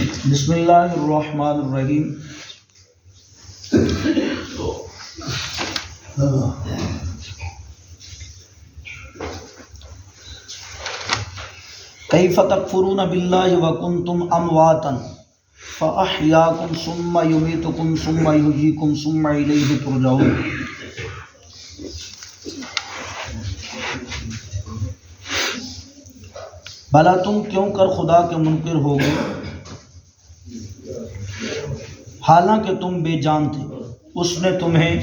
بسم اللہ الرحمن الرحیم۔ کیف تکفرون باللہ وکنتم امواتا فاحیاکم ثم یمیتکم ثم یحییکم ثم الیہ ترجعون۔ بھلا تم کیوں کر خدا کے منکر ہو گئے حالانکہ تم بے جان تھے؟ اس نے تمہیں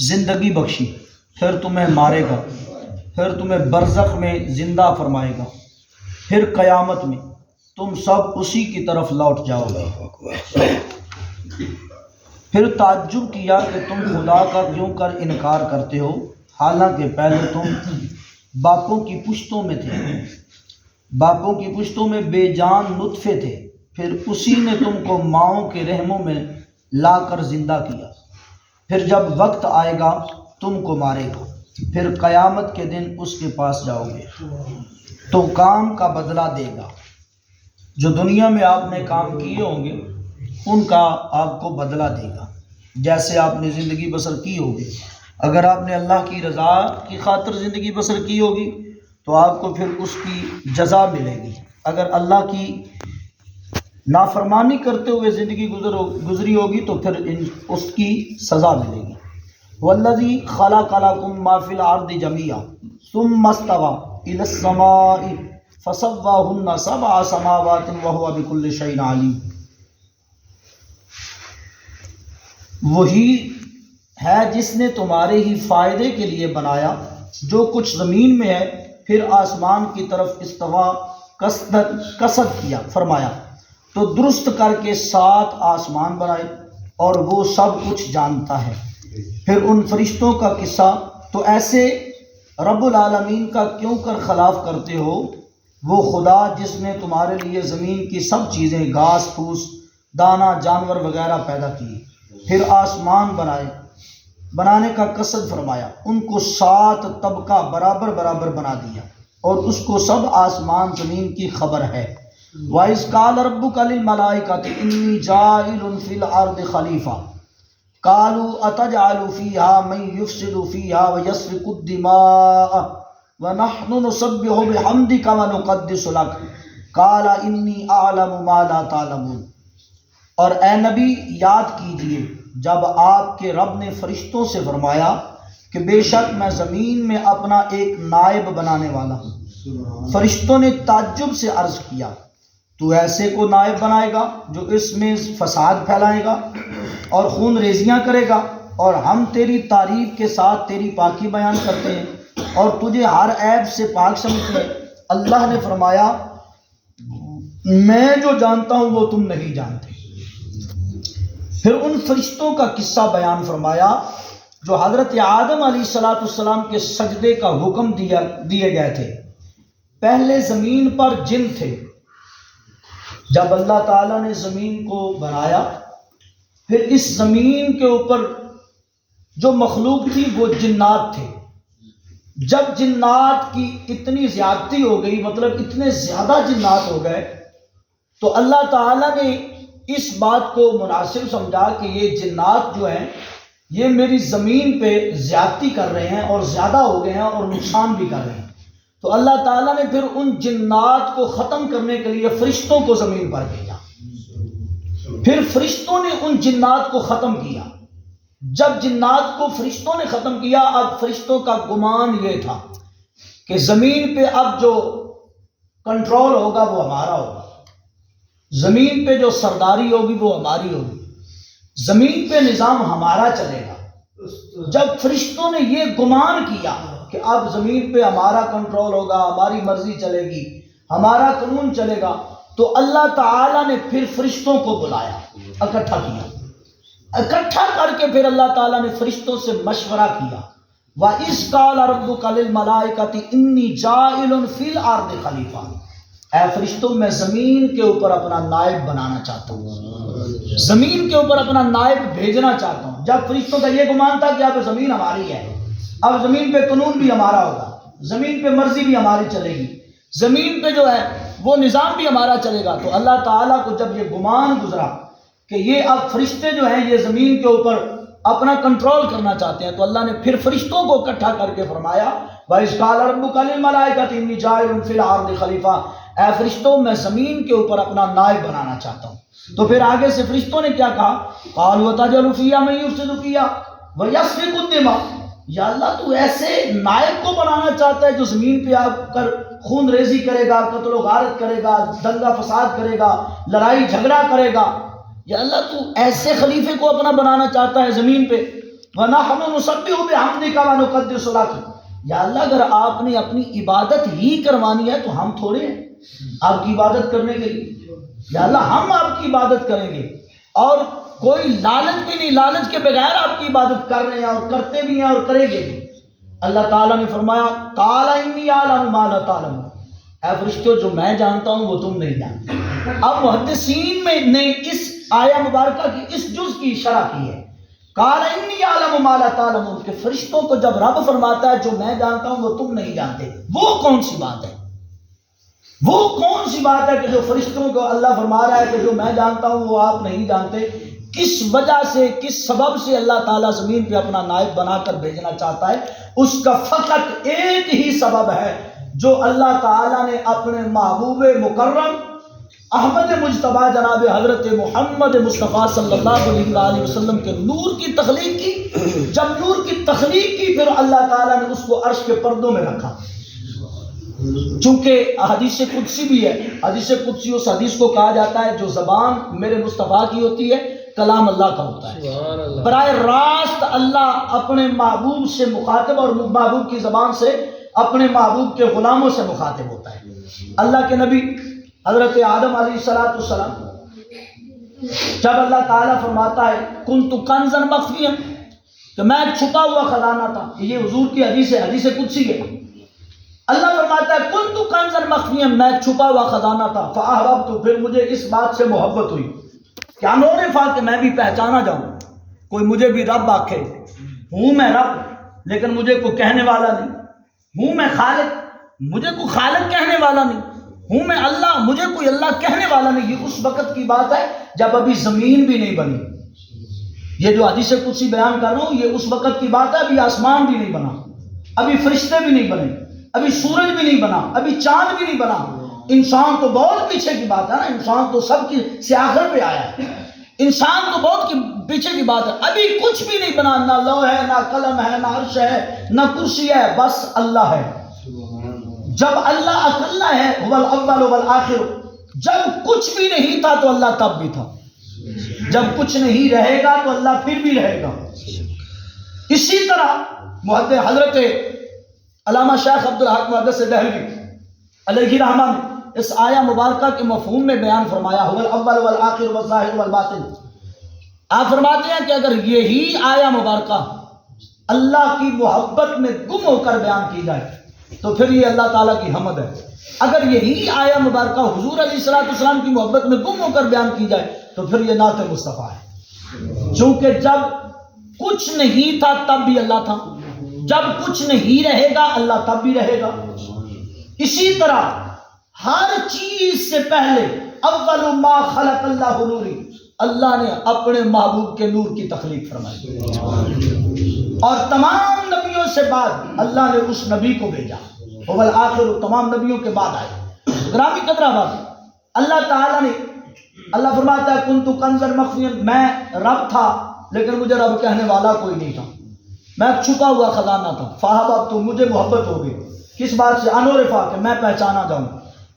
زندگی بخشی، پھر تمہیں مارے گا، پھر تمہیں برزخ میں زندہ فرمائے گا، پھر قیامت میں تم سب اسی کی طرف لوٹ جاؤ گے۔ پھر تعجب کیا کہ تم خدا کا کیوں کر انکار کرتے ہو حالانکہ پہلے تم باپوں کی پشتوں میں تھے، باپوں کی پشتوں میں بے جان نطفے تھے، پھر اسی نے تم کو ماؤں کے رحموں میں لا کر زندہ کیا، پھر جب وقت آئے گا تم کو مارے گا، پھر قیامت کے دن اس کے پاس جاؤ گے تو کام کا بدلہ دے گا۔ جو دنیا میں آپ نے کام کیے ہوں گے ان کا آپ کو بدلہ دے گا، جیسے آپ نے زندگی بسر کی ہوگی۔ اگر آپ نے اللہ کی رضا کی خاطر زندگی بسر کی ہوگی تو آپ کو پھر اس کی جزا ملے گی، اگر اللہ کی نافرمانی کرتے ہوئے زندگی گزری ہوگی تو پھر اس کی سزا ملے گی۔ والذی خلق لکم ما فی الارض جميعا ثم استوى الی السماء فسواہن سبع سماوات وہو بکل شیء علیم۔ وہی ہے جس نے تمہارے ہی فائدے کے لیے بنایا جو کچھ زمین میں ہے، پھر آسمان کی طرف استوا قصد کیا فرمایا تو درست کر کے 7 آسمان بنائے، اور وہ سب کچھ جانتا ہے۔ پھر ان فرشتوں کا قصہ، تو ایسے رب العالمین کا کیوں کر خلاف کرتے ہو؟ وہ خدا جس نے تمہارے لیے زمین کی سب چیزیں، گھاس پھوس، دانہ، جانور وغیرہ پیدا کیے، پھر آسمان بنانے کا قصد فرمایا، ان کو 7 طبقہ برابر برابر بنا دیا، اور اس کو سب آسمان زمین کی خبر ہے۔ وَإِذْ قَالَ رَبُّكَ لِلْمَلَائِكَةِ إِنِّي جَاعِلٌ فِي الْأَرْضِ خَلِيفَةً قَالُوا أَتَجْعَلُ فِيهَا مَن يُفْسِدُ فِيهَا وَيَسْفِكُ الدِّمَاءَ وَنَحْنُ نُسَبِّحُ بِحَمْدِكَ وَنُقَدِّسُ لَكَ قَالَ إِنِّي أَعْلَمُ مَا لَا تَعْلَمُونَ۔ اور اے نبی یاد کیجئے جب آپ کے رب نے فرشتوں سے فرمایا کہ بے شک میں زمین میں اپنا ایک نائب بنانے والا ہوں۔ فرشتوں نے تعجب سے عرض کیا، تو ایسے کو نائب بنائے گا جو اس میں فساد پھیلائے گا اور خون ریزیاں کرے گا، اور ہم تیری تعریف کے ساتھ تیری پاکی بیان کرتے ہیں اور تجھے ہر عیب سے پاک سمجھتے ہیں۔ اللہ نے فرمایا، میں جو جانتا ہوں وہ تم نہیں جانتے۔ پھر ان فرشتوں کا قصہ بیان فرمایا جو حضرت آدم علیہ السلام کے سجدے کا حکم دیے گئے تھے۔ پہلے زمین پر جن تھے، جب اللہ تعالیٰ نے زمین کو بنایا پھر اس زمین کے اوپر جو مخلوق تھی وہ جنات تھے۔ جب جنات کی اتنی زیادتی ہو گئی، مطلب اتنے زیادہ جنات ہو گئے، تو اللہ تعالیٰ نے اس بات کو مناسب سمجھا کہ یہ جنات جو ہیں یہ میری زمین پہ زیادتی کر رہے ہیں اور زیادہ ہو گئے ہیں اور نقصان بھی کر رہے ہیں، تو اللہ تعالیٰ نے پھر ان جنات کو ختم کرنے کے لیے فرشتوں کو زمین پر بھیجا۔ پھر فرشتوں نے ان جنات کو ختم کیا۔ جب جنات کو فرشتوں نے ختم کیا، اب فرشتوں کا گمان یہ تھا کہ زمین پہ اب جو کنٹرول ہوگا وہ ہمارا ہوگا، زمین پہ جو سرداری ہوگی وہ ہماری ہوگی، زمین پہ نظام ہمارا چلے گا۔ جب فرشتوں نے یہ گمان کیا کہ اب زمین پہ ہمارا کنٹرول ہوگا، ہماری مرضی چلے گی، ہمارا قانون چلے گا، تو اللہ تعالیٰ نے پھر فرشتوں کو بلایا، اکٹھا کیا، اکٹھا کر کے پھر اللہ تعالیٰ نے فرشتوں سے مشورہ کیا۔ وَإِذْ قَالَ رَبُّكَ لِلْمَلَائِكَةِ إِنِّي جَاعِلٌ فِي الْأَرْضِ خَلِيفَةً۔ اے فرشتوں، میں زمین کے اوپر اپنا نائب بنانا چاہتا ہوں، زمین کے اوپر اپنا نائب بھیجنا چاہتا ہوں۔ جب فرشتوں کا یہ گمان تھا کہ اب زمین ہماری ہے، اب زمین پہ قانون بھی ہمارا ہوگا، زمین پہ مرضی بھی ہماری چلے گی، زمین پہ جو ہے وہ نظام بھی ہمارا چلے گا۔ تو اللہ تعالیٰ کو جب یہ گمان گزرا کہ یہ اب فرشتے جو ہیں یہ زمین کے اوپر اپنا کنٹرول کرنا چاہتے ہیں، تو اللہ نے پھر فرشتوں کو اکٹھا کر کے فرمایا وَإِذْ قَالَ رَبُّكَ لِلْمَلَائِكَةِ إِنِّي جَاعِلٌ فِي الْأَرْضِ خَلِيفَةً، اے فرشتوں میں زمین کے اوپر اپنا نائب بنانا چاہتا ہوں۔ تو پھر آگے سے فرشتوں نے کیا کہا؟ قَالُوا وَتَجْعَلُ فِيهَا مَن يُفْسِدُ فِيهَا وَيَسْفِكُ الدِّمَاءَ، یا اللہ تو ایسے نائب کو بنانا چاہتا ہے جو زمین پہ آ کر خون ریزی کرے گا، قتل و غارت کرے گا، دنگا فساد کرے گا، لڑائی جھگڑا کرے گا، یا اللہ تو ایسے خلیفے کو اپنا بنانا چاہتا ہے زمین پہ۔ وَنَحْنُ نُسَبِّحُ بِحَمْدِكَ وَنُقَدِّسُ لَكَ، یا اللہ اگر آپ نے اپنی عبادت ہی کروانی ہے تو ہم تھوڑے ہیں آپ کی عبادت کرنے کے لیے، یا اللہ ہم آپ کی عبادت کریں گے، اور کوئی لالچ بھی نہیں، لالچ کے بغیر آپ کی عبادت کر رہے ہیں اور کرتے بھی ہیں اور کریں گے بھی۔ اللہ تعالیٰ نے فرمایا قَالَ إِنِّي أَعْلَمُ مَا لَا تَعْلَمُونَ، اے فرشتوں جو میں جانتا ہوں وہ تم نہیں جانتے۔ اب محدثین میں نے اس آیہ مبارکہ کی اس جز کی شرح کی ہے، قَالَ إِنِّي أَعْلَمُ مَا لَا تَعْلَمُونَ، کہ فرشتوں کو جب رب فرماتا ہے جو میں جانتا ہوں وہ تم نہیں جانتے، وہ کون سی بات ہے؟ وہ کون سی بات ہے کہ جو فرشتوں کو اللہ فرما رہا ہے کہ جو میں جانتا ہوں وہ آپ نہیں جانتے؟ کس وجہ سے، کس سبب سے اللہ تعالیٰ زمین پہ اپنا نائب بنا کر بھیجنا چاہتا ہے؟ اس کا فقط ایک ہی سبب ہے جو اللہ تعالیٰ نے اپنے محبوب مکرم احمد مجتبیٰ جناب حضرت محمد مصطفیٰ صلی اللہ علیہ وآلہ وسلم کے نور کی تخلیق کی۔ جب نور کی تخلیق کی پھر اللہ تعالیٰ نے اس کو عرش کے پردوں میں رکھا، چونکہ حدیث قدسی بھی ہے۔ حدیث قدسی اس حدیث کو کہا جاتا ہے جو زبان میرے مصطفیٰ کی ہوتی ہے، کلام اللہ کا ہوتا ہے۔ براہ راست اللہ اپنے محبوب سے مخاطب اور محبوب کی زبان سے اپنے محبوب کے غلاموں سے مخاطب ہوتا ہے۔ اللہ کے نبی حضرت آدم علیہ السلام جب اللہ تعالیٰ فرماتا ہے کنت کنزا مخفیا، کہ میں ایک چھپا ہوا خزانہ تھا، یہ حضور کی حدیث ہے، حدیث قدسی ہے۔ اللہ فرماتا ہے کنت کنزا مخفیا، میں ایک چھپا ہوا خزانہ تھا، فاحببت، پھر مجھے اس بات سے محبت ہوئی، کیا نورفا کہ میں بھی پہچانا جاؤں، کوئی مجھے بھی رب آکھے، ہوں میں رب لیکن مجھے کوئی کہنے والا نہیں، ہوں میں خالق مجھے کوئی خالق کہنے والا نہیں، ہوں میں اللہ مجھے کوئی اللہ کہنے والا نہیں۔ یہ اس وقت کی بات ہے جب ابھی زمین بھی نہیں بنی، یہ جو حدیث قدسی بیان کر رہا ہوں یہ اس وقت کی بات ہے، ابھی آسمان بھی نہیں بنا، ابھی فرشتے بھی نہیں بنے، ابھی سورج بھی نہیں بنا، ابھی چاند بھی نہیں بنا۔ انسان تو بہت پیچھے کی بات ہے نا، انسان تو سب کی سے آخر پہ آیا ہے، انسان تو بہت پیچھے کی بات ہے، ابھی کچھ بھی نہیں بنا، نہ لوح ہے، نہ قلم ہے، نہ عرش ہے، نہ کرسی ہے، بس اللہ ہے۔ جب اللہ اکیلا ہے، هو الاول والآخر، جب کچھ بھی نہیں تھا تو اللہ تب بھی تھا، جب کچھ نہیں رہے گا تو اللہ پھر بھی رہے گا۔ اسی طرح محدث حضرت علامہ شیخ عبدالحق محدث دہلوی علیہ رحمہ نے اس آیہ مبارکہ کے مفہوم میں بیان فرمایا، هو الاول والآخر والظاہر والباطن۔ آپ فرماتے ہیں کہ اگر یہی آیہ مبارکہ اللہ کی محبت میں گم ہو کر بیان کی جائے تو پھر یہ اللہ تعالیٰ کی حمد ہے۔ اگر یہی آیہ مبارکہ حضور علیہ السلام کی محبت میں گم ہو کر بیان کی جائے تو پھر یہ نعت مصطفیٰ ہے، چونکہ جب کچھ نہیں تھا تب بھی اللہ تھا، جب کچھ نہیں رہے گا اللہ تب بھی رہے گا۔ اسی طرح ہر چیز سے پہلے اول ما خلق اللہ نوری، اللہ نے اپنے محبوب کے نور کی تخلیق فرمائی، اور تمام نبیوں سے بعد اللہ نے اس نبی کو بھیجا، اول آخر تمام نبیوں کے بعد آئے۔ گرامی قدر آباد، اللہ تعالیٰ نے، اللہ فرماتا ہے کنت کنزا مخفیا، میں رب تھا لیکن مجھے رب کہنے والا کوئی نہیں تھا، میں چھپا ہوا خزانہ تھا، فاحببت، تو مجھے محبت ہو گئی، کس بات سے؟ انورفا، کہ میں پہچانا جاؤں،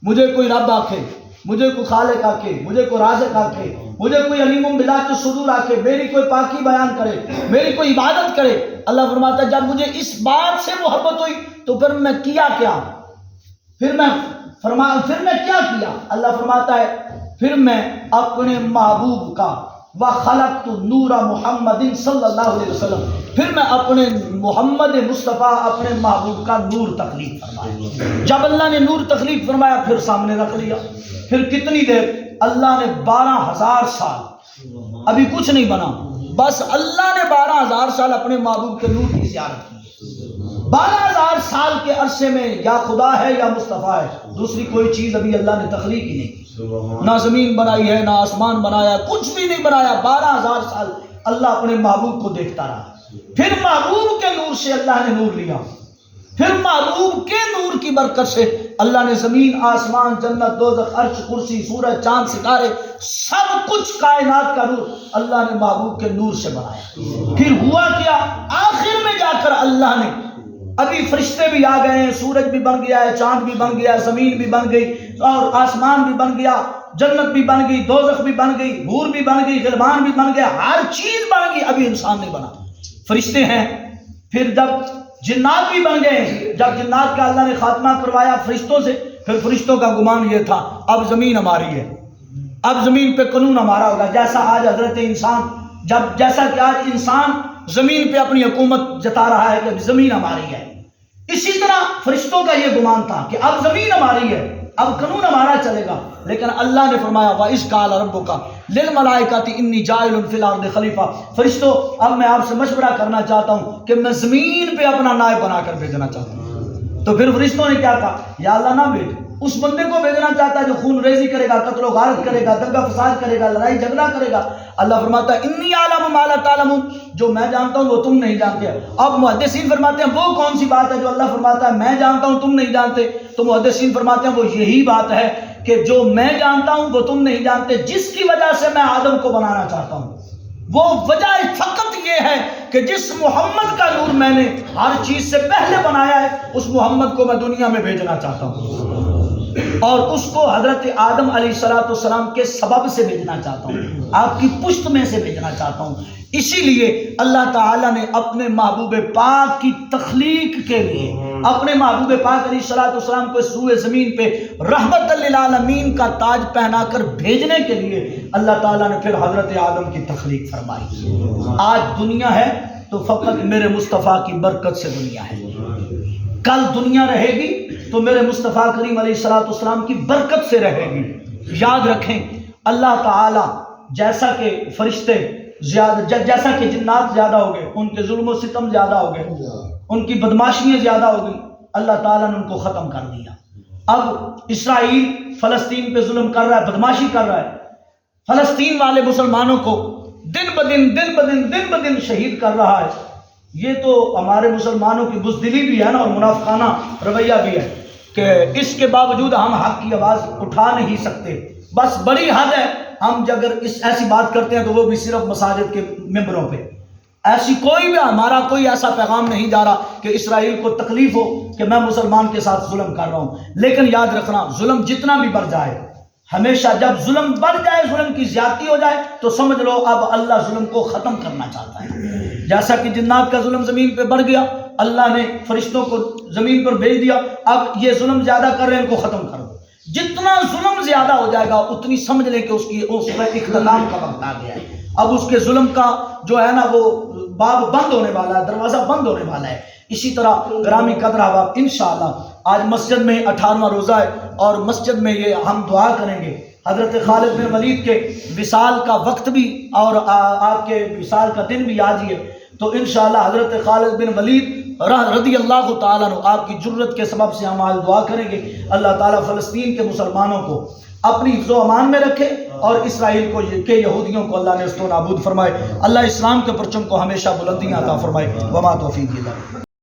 مجھے کوئی رب آکھے، مجھے کوئی خالق آکھے، مجھے کوئی رازق آکھے، مجھے کوئی علیم بذات الصدور آکھے، میری کوئی پاکی بیان کرے، میری کوئی عبادت کرے۔ اللہ فرماتا ہے جب مجھے اس بات سے محبت ہوئی تو پھر میں کیا پھر میں کیا کیا؟ اللہ فرماتا ہے پھر میں اپنے محبوب کا وَخَلَقْتُ نُورَ مُحَمَّدٍ صلی اللہ علیہ وسلم، پھر میں اپنے محمد مصطفیٰ اپنے محبوب کا نور تخلیق فرمایا۔ جب اللہ نے نور تخلیق فرمایا پھر سامنے رکھ لیا، پھر کتنی دیر؟ اللہ نے 12,000 سال، ابھی کچھ نہیں بنا، بس اللہ نے 12,000 سال اپنے محبوب کے نور کی زیارت کی۔ 12,000 سال کے عرصے میں یا خدا ہے یا مصطفیٰ ہے، دوسری کوئی چیز ابھی اللہ نے تخلیق ہی نہیں کی، نہ زمین بنائی ہے، نہ آسمان بنایا، کچھ بھی نہیں بنایا۔ 12,000 سال اللہ اپنے محبوب کو دیکھتا رہا، پھر محبوب کے نور سے اللہ نے نور لیا، پھر محبوب کے نور کی برکت سے اللہ نے زمین، آسمان، جنت، دوزخ، عرش، کرسی، سورج، چاند، ستارے، سب کچھ کائنات کا نور اللہ نے محبوب کے نور سے بنایا۔ پھر ہوا کیا؟ آخر میں جا کر اللہ نے، ابھی فرشتے بھی آ گئے ہیں، سورج بھی بن گیا ہے، چاند بھی بن گیا ہے، زمین بھی بن گئی، اور آسمان بھی بن گیا، جنت بھی بن گئی، دوزخ بھی بن گئی، حور بھی بن گئی، غلمان بھی بن گیا، ہر چیز بن گئی، ابھی انسان نہیں بنا، فرشتے ہیں۔ پھر جب جنات بھی بن گئے، جب جنات کا اللہ نے خاتمہ کروایا فرشتوں سے، پھر فرشتوں کا گمان یہ تھا اب زمین ہماری ہے، اب زمین پہ قانون ہمارا ہوگا، جیسا آج حضرت انسان، جیسا کہ آج انسان زمین پہ اپنی حکومت جتا رہا ہے کہ زمین ہماری ہے، اسی طرح فرشتوں کا یہ گمان تھا کہ اب زمین ہماری ہے، اب قانون ہمارا چلے گا۔ لیکن اللہ نے فرمایا وَإِذْ قَالَ رَبُّكَ لِلْمَلَائِكَةِ إِنِّي جَاعِلٌ فِي الْأَرْضِ خَلِيفَةً، فرشتوں اب میں آپ سے مشورہ کرنا چاہتا ہوں کہ میں زمین پہ اپنا نائب بنا کر بھیجنا چاہتا ہوں۔ تو پھر فرشتوں نے کیا کہا؟ یا اللہ نہ بھیج، اس بندے کو بھیجنا چاہتا ہے جو خون ریزی کرے گا، قتل و غارت کرے گا، دنگا فساد کرے گا، لڑائی جھگڑا کرے گا۔ اللہ فرماتا ہے انی اعلم ما لا تعلمون، جو میں جانتا ہوں وہ تم نہیں جانتے۔ اب محدثین فرماتے ہیں وہ کون سی بات ہے جو اللہ فرماتا ہے میں جانتا ہوں تم نہیں جانتے؟ تو محدثین فرماتے ہیں وہ یہی بات ہے کہ جو میں جانتا ہوں وہ تم نہیں جانتے، جس کی وجہ سے میں آدم کو بنانا چاہتا ہوں، وہ وجہ فقط یہ ہے کہ جس محمد کا نور میں نے ہر چیز سے پہلے بنایا ہے، اس محمد کو میں دنیا میں بھیجنا چاہتا ہوں، اور اس کو حضرت آدم علیہ السلام کے سبب سے بھیجنا چاہتا ہوں، آپ کی پشت میں سے بھیجنا چاہتا ہوں۔ اسی لیے اللہ تعالیٰ نے اپنے محبوب پاک کی تخلیق کے لیے اپنے محبوب پاک علیہ السلام کو اس روئے زمین پہ رحمت للعالمین کا تاج پہنا کر بھیجنے کے لیے اللہ تعالیٰ نے پھر حضرت آدم کی تخلیق فرمائی۔ آج دنیا ہے تو فقط میرے مصطفیٰ کی برکت سے دنیا ہے، کل دنیا رہے گی تو میرے مصطفیٰ کریم علیہ السلام کی برکت سے رہے گی۔ یاد رکھیں اللہ تعالیٰ جیسا کہ فرشتے زیادہ، جیسا کہ جنات زیادہ ہو گئے، ان کے ظلم و ستم زیادہ ہو گئے، ان کی بدماشیاں زیادہ ہو گئی، اللہ تعالیٰ نے ان کو ختم کر دیا۔ اب اسرائیل فلسطین پہ ظلم کر رہا ہے، بدماشی کر رہا ہے، فلسطین والے مسلمانوں کو دن بدن شہید کر رہا ہے۔ یہ تو ہمارے مسلمانوں کی بزدلی بھی ہے نا، اور منافقانہ رویہ بھی ہے کہ اس کے باوجود ہم حق کی آواز اٹھا نہیں سکتے۔ بس بڑی حد ہے ہم اگر ایسی بات کرتے ہیں تو وہ بھی صرف مساجد کے ممبروں پہ، ایسی کوئی بھی ہمارا کوئی ایسا پیغام نہیں جا رہا کہ اسرائیل کو تکلیف ہو کہ میں مسلمان کے ساتھ ظلم کر رہا ہوں۔ لیکن یاد رکھنا ظلم جتنا بھی بڑھ جائے، ہمیشہ جب ظلم بڑھ جائے، ظلم کی زیادتی ہو جائے تو سمجھ لو اب اللہ ظلم کو ختم کرنا چاہتا ہے۔ جیسا کہ جنات کا ظلم زمین پہ بڑھ گیا، اللہ نے فرشتوں کو زمین پر بھیج دیا، اب یہ ظلم زیادہ کر رہے ہیں، ان کو ختم کرو۔ جتنا ظلم زیادہ ہو جائے گا اتنی سمجھ لیں کہ اس پر اختتام کا وقت آ گیا ہے۔ اب اس کے ظلم کا جو ہے نا وہ باب بند ہونے والا ہے، دروازہ بند ہونے والا ہے۔ اسی طرح گرامی قدر احباب انشاءاللہ آج مسجد میں 18واں روزہ ہے، اور مسجد میں یہ ہم دعا کریں گے حضرت خالد بن ولید کے وصال کا وقت بھی اور آپ کے وصال کا دن بھی آج ہی ہے، تو انشاءاللہ حضرت خالد بن ولید رضی اللہ تعالیٰ عنہ آپ کی جرت کے سبب سے ہم آج دعا کریں گے اللہ تعالیٰ فلسطین کے مسلمانوں کو اپنی حفظ و امان میں رکھے، اور اسرائیل کو کے یہودیوں کو اللہ نے نیست و نابود فرمائے۔ اللہ اسلام کے پرچم کو ہمیشہ بلندیاں عطا فرمائے۔ وما توفیق اللہ۔